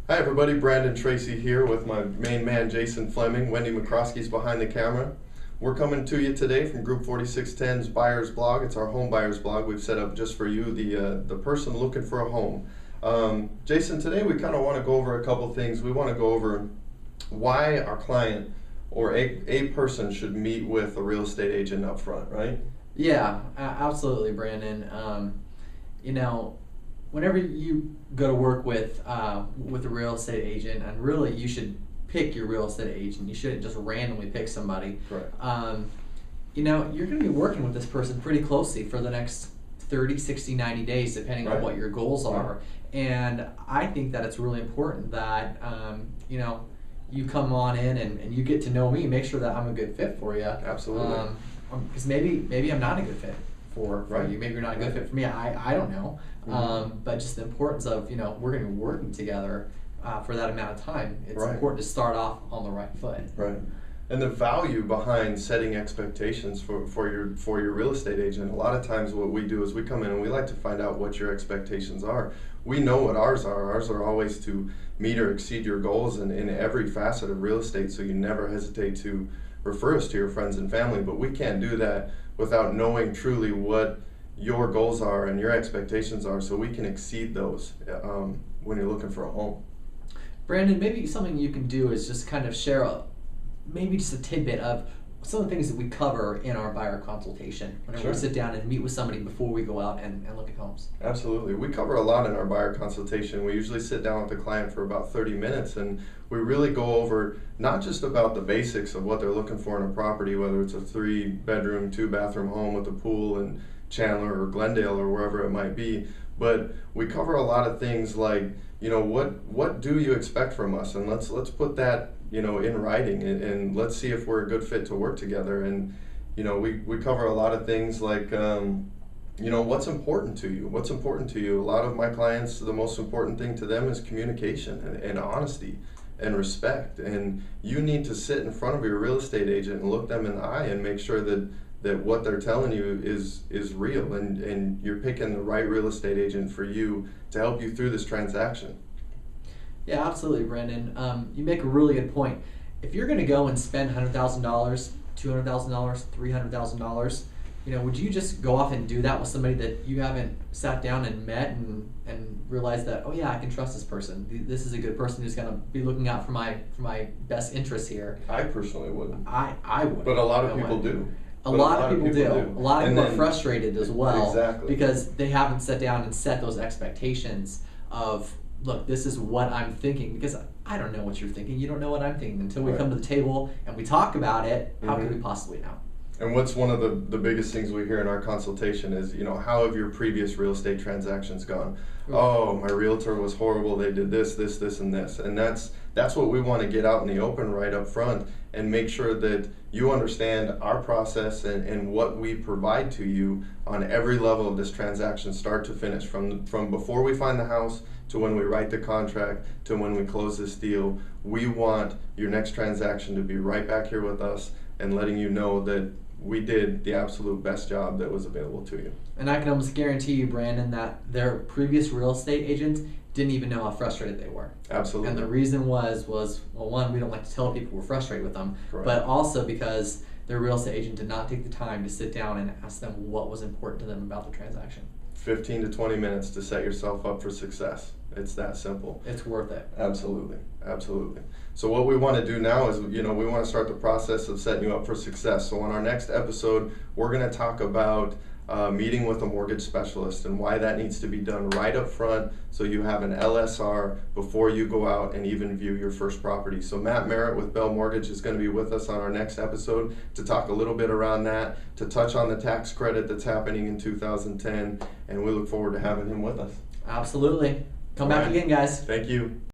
Hi everybody, Brandon Tracy here with my main man Jason Fleming. Wendy McCroskey's behind the camera. We're coming to you today from Group 4610's Buyers Blog. It's our home buyers blog we've set up just for you, the person looking for a home. Jason, today we kind of want to go over a couple things. We want to go over why our client or a person should meet with a real estate agent up front, right? Yeah, absolutely, Brandon. Whenever you go to work with a real estate agent, and really you should pick your real estate agent. You shouldn't just randomly pick somebody. Right. You're going to be working with this person pretty closely for the next 30, 60, 90 days, depending on what your goals are. And I think that it's really important that, you come on in and you get to know me, make sure that I'm a good fit for you. Absolutely. Because maybe I'm not a good fit for you. Maybe you're not a good fit for me. I don't know. But just the importance of, we're going to be working together for that amount of time. It's important to start off on the right foot. Right. And the value behind setting expectations for your real estate agent. A lot of times what we do is we come in and we like to find out what your expectations are. We know what ours are. Ours are always to meet or exceed your goals in every facet of real estate, so you never hesitate to refer us to your friends and family. But we can't do that without knowing truly what your goals are and your expectations are, so we can exceed those when you're looking for a home. Brandon, maybe something you can do is just kind of share maybe just a tidbit of some of the things that we cover in our buyer consultation whenever we sit down and meet with somebody before we go out and look at homes. Absolutely. We cover a lot in our buyer consultation. We usually sit down with the client for about 30 minutes and we really go over not just about the basics of what they're looking for in a property, whether it's a 3-bedroom, 2-bathroom home with a pool in Chandler or Glendale or wherever it might be, but we cover a lot of things like, what do you expect from us? And let's put that in writing, and let's see if we're a good fit to work together. And we cover a lot of things like what's important to you. What's important to you? A lot of my clients, the most important thing to them is communication and honesty and respect. And you need to sit in front of your real estate agent and look them in the eye and make sure that what they're telling you is real, and you're picking the right real estate agent for you to help you through this transaction. Yeah, absolutely, Brandon. You make a really good point. If you're going to go and spend $100,000, $200,000, $300,000, would you just go off and do that with somebody that you haven't sat down and met and realized that, oh yeah, I can trust this person. This is a good person who's going to be looking out for my best interests here. I personally wouldn't. I would. But a lot of people do. A lot of people do. A lot of people are frustrated as well. Exactly. Because they haven't sat down and set those expectations of, look, this is what I'm thinking, because I don't know what you're thinking. You don't know what I'm thinking. Until we come to the table and we talk about it, how could we possibly know? And what's one of the biggest things we hear in our consultation is, how have your previous real estate transactions gone? Oh, my realtor was horrible. They did this, this, this, and this. And that's what we want to get out in the open right up front and make sure that you understand our process and what we provide to you on every level of this transaction, start to finish, from before we find the house to when we write the contract to when we close this deal. We want your next transaction to be right back here with us and letting you know that we did the absolute best job that was available to you. And I can almost guarantee you, Brandon, that their previous real estate agents didn't even know how frustrated they were. Absolutely. And the reason was well, one, we don't like to tell people we're frustrated with them, but also because their real estate agent did not take the time to sit down and ask them what was important to them about the transaction. 15 to 20 minutes to set yourself up for success. It's that simple. It's worth it. Absolutely. Absolutely. So what we want to do now is, we want to start the process of setting you up for success. So on our next episode, we're going to talk about meeting with a mortgage specialist and why that needs to be done right up front, so you have an LSR before you go out and even view your first property. So Matt Merritt with Bell Mortgage is going to be with us on our next episode to talk a little bit around that, to touch on the tax credit that's happening in 2010, and we look forward to having him with us. Absolutely. Come back again, guys. Thank you.